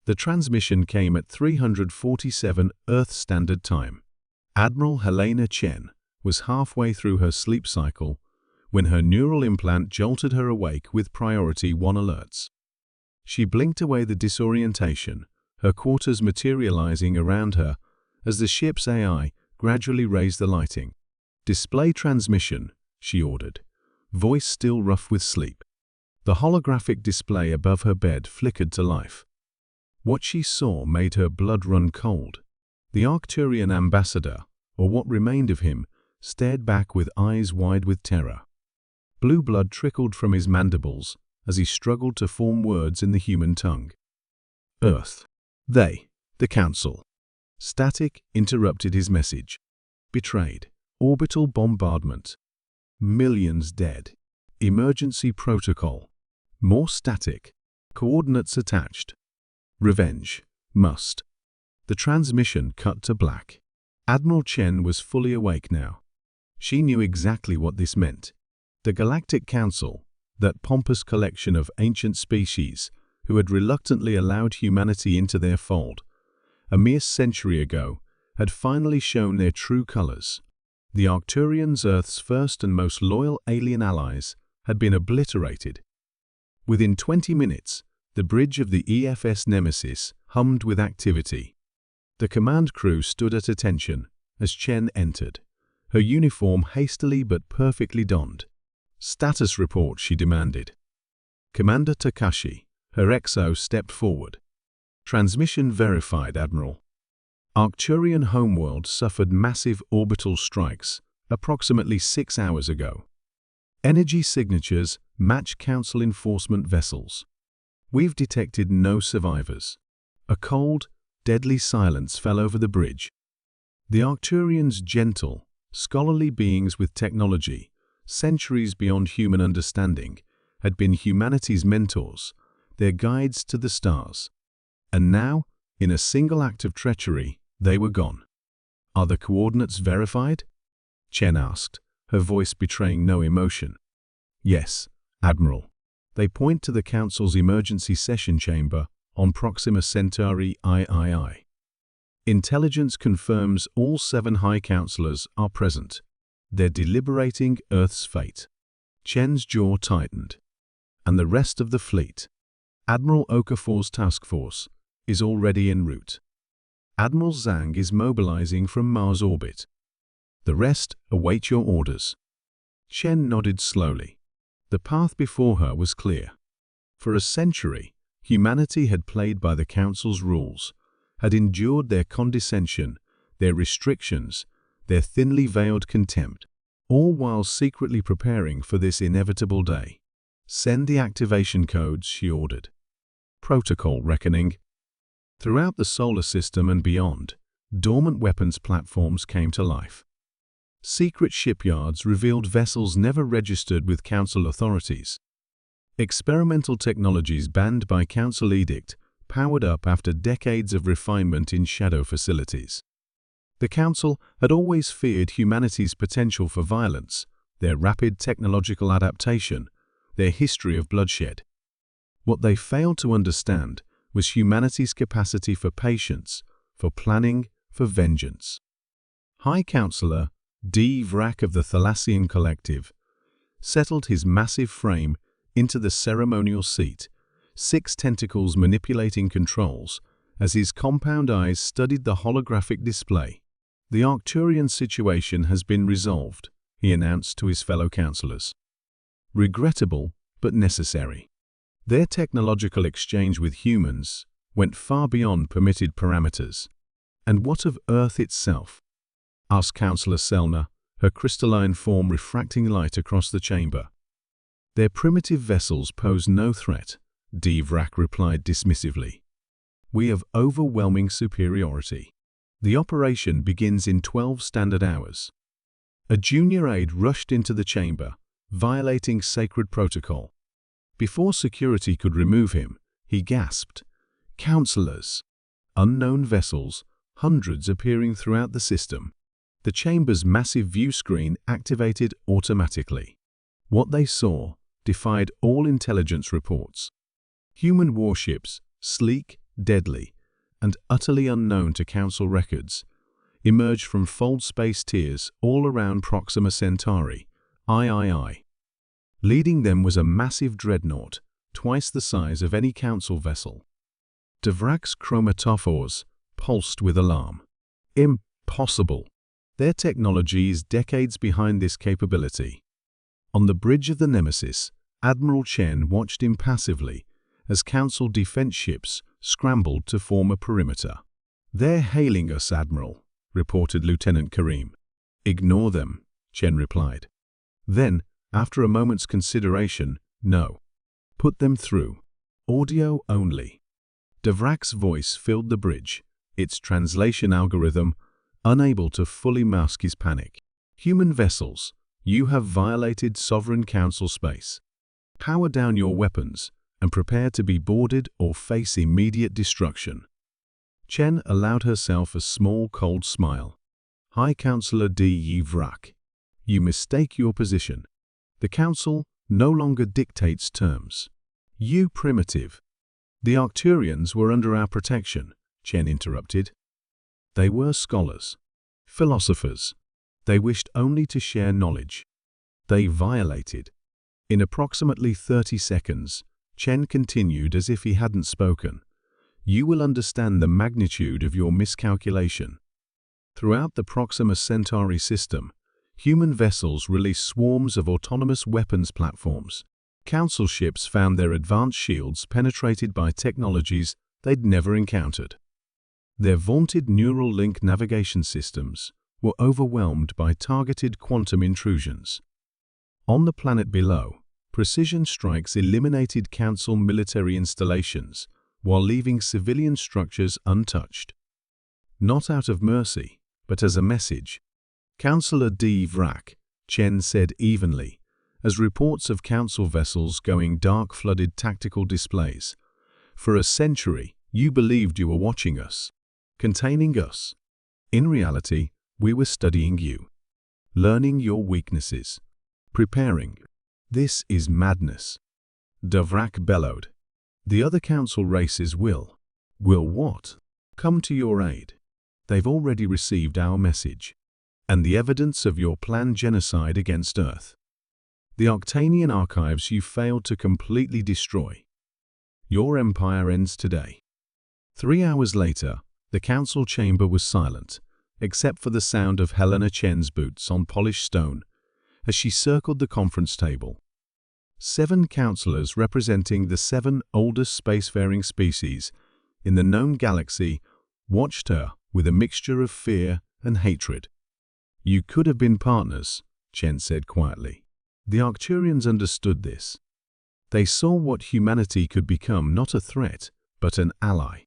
The transmission came at 347 Earth Standard Time. Admiral Helena Chen was halfway through her sleep cycle when her neural implant jolted her awake with Priority 1 alerts. She blinked away the disorientation, her quarters materializing around her as the ship's AI gradually raised the lighting. "Display transmission," she ordered, voice still rough with sleep. The holographic display above her bed flickered to life. What she saw made her blood run cold. The Arcturian ambassador, or what remained of him, stared back with eyes wide with terror. Blue blood trickled from his mandibles as he struggled to form words in the human tongue. "Earth. They. The Council." Static interrupted his message. "Betrayed. Orbital bombardment. Millions dead. Emergency protocol." More static. "Coordinates attached. Revenge. Must." The transmission cut to black. Admiral Chen was fully awake now. She knew exactly what this meant. The Galactic Council, that pompous collection of ancient species who had reluctantly allowed humanity into their fold, a mere century ago, had finally shown their true colors. The Arcturians, Earth's first and most loyal alien allies, had been obliterated. Within 20 minutes, the bridge of the EFS Nemesis hummed with activity. The command crew stood at attention as Chen entered, her uniform hastily but perfectly donned. "Status report," she demanded. Commander Takashi, her XO, stepped forward. "Transmission verified, Admiral. Arcturian homeworld suffered massive orbital strikes approximately 6 hours ago. Energy signatures match Council enforcement vessels. We've detected no survivors." A cold, deadly silence fell over the bridge. The Arcturians, gentle, scholarly beings with technology, centuries beyond human understanding, had been humanity's mentors, their guides to the stars. And now, in a single act of treachery, they were gone. "Are the coordinates verified?" Chen asked, her voice betraying no emotion. "Yes, Admiral. They point to the Council's emergency session chamber on Proxima Centauri III. Intelligence confirms all 7 High Councilors are present. They're deliberating Earth's fate." Chen's jaw tightened. "And the rest of the fleet?" "Admiral Okafor's task force is already en route. Admiral Zhang is mobilizing from Mars orbit. The rest await your orders." Chen nodded slowly. The path before her was clear. For a century, humanity had played by the Council's rules, had endured their condescension, their restrictions, their thinly veiled contempt, all while secretly preparing for this inevitable day. "Send the activation codes," she ordered. Protocol reckoning. Throughout the solar system and beyond, dormant weapons platforms came to life. Secret shipyards revealed vessels never registered with Council authorities. Experimental technologies banned by Council edict powered up after decades of refinement in shadow facilities. The Council had always feared humanity's potential for violence, their rapid technological adaptation, their history of bloodshed. What they failed to understand was humanity's capacity for patience, for planning, for vengeance. High Councilor D. Vrak of the Thalassian Collective settled his massive frame into the ceremonial seat, 6 tentacles manipulating controls, as his compound eyes studied the holographic display. "The Arcturian situation has been resolved," he announced to his fellow councillors. "Regrettable, but necessary." Their technological exchange with humans went far beyond permitted parameters. "And what of Earth itself?" asked Councillor Selna, her crystalline form refracting light across the chamber. "Their primitive vessels pose no threat," D. Vrak replied dismissively. "We have overwhelming superiority. The operation begins in 12 standard hours." A junior aide rushed into the chamber, violating sacred protocol. Before security could remove him, he gasped, "Councillors!" Unknown vessels, hundreds appearing throughout the system. The chamber's massive view screen activated automatically. What they saw defied all intelligence reports. Human warships, sleek, deadly, and utterly unknown to Council records, emerged from fold space tiers all around Proxima Centauri, III. Leading them was a massive dreadnought, twice the size of any Council vessel. Davrak's chromatophores pulsed with alarm. Impossible! Their technology is decades behind this capability. On the bridge of the Nemesis, Admiral Chen watched impassively as Council defense ships scrambled to form a perimeter. "They're hailing us, Admiral," reported Lieutenant Karim. "Ignore them," Chen replied. Then, after a moment's consideration, "No. Put them through. Audio only." Davrak's voice filled the bridge, its translation algorithm unable to fully mask his panic. "Human vessels, you have violated Sovereign Council space. Power down your weapons and prepare to be boarded or face immediate destruction." Chen allowed herself a small, cold smile. "High Counselor Davrak, you mistake your position. The Council no longer dictates terms." "You primitive." "The Arcturians were under our protection," Chen interrupted. "They were scholars, philosophers. They wished only to share knowledge. They violated." In approximately 30 seconds, Chen continued as if he hadn't spoken. "You will understand the magnitude of your miscalculation. Throughout the Proxima Centauri system, human vessels released swarms of autonomous weapons platforms. Council ships found their advanced shields penetrated by technologies they'd never encountered. Their vaunted neural link navigation systems were overwhelmed by targeted quantum intrusions. On the planet below, precision strikes eliminated Council military installations while leaving civilian structures untouched. "Not out of mercy, but as a message." "Counselor Davrak," Chen said evenly, as reports of Council vessels going dark flooded tactical displays. "For a century, you believed you were watching us, containing us. In reality, we were studying you, learning your weaknesses, preparing. This is madness." Davrak bellowed. "The other Council races will what? Come to your aid. They've already received our message and the evidence of your planned genocide against Earth. The Arctanian archives you failed to completely destroy. Your empire ends today." 3 hours later, the Council chamber was silent, except for the sound of Helena Chen's boots on polished stone as she circled the conference table. 7 councillors representing the 7 oldest spacefaring species in the known galaxy watched her with a mixture of fear and hatred. "You could have been partners," Chen said quietly. The Arcturians understood this. They saw what humanity could become, not a threat, but an ally.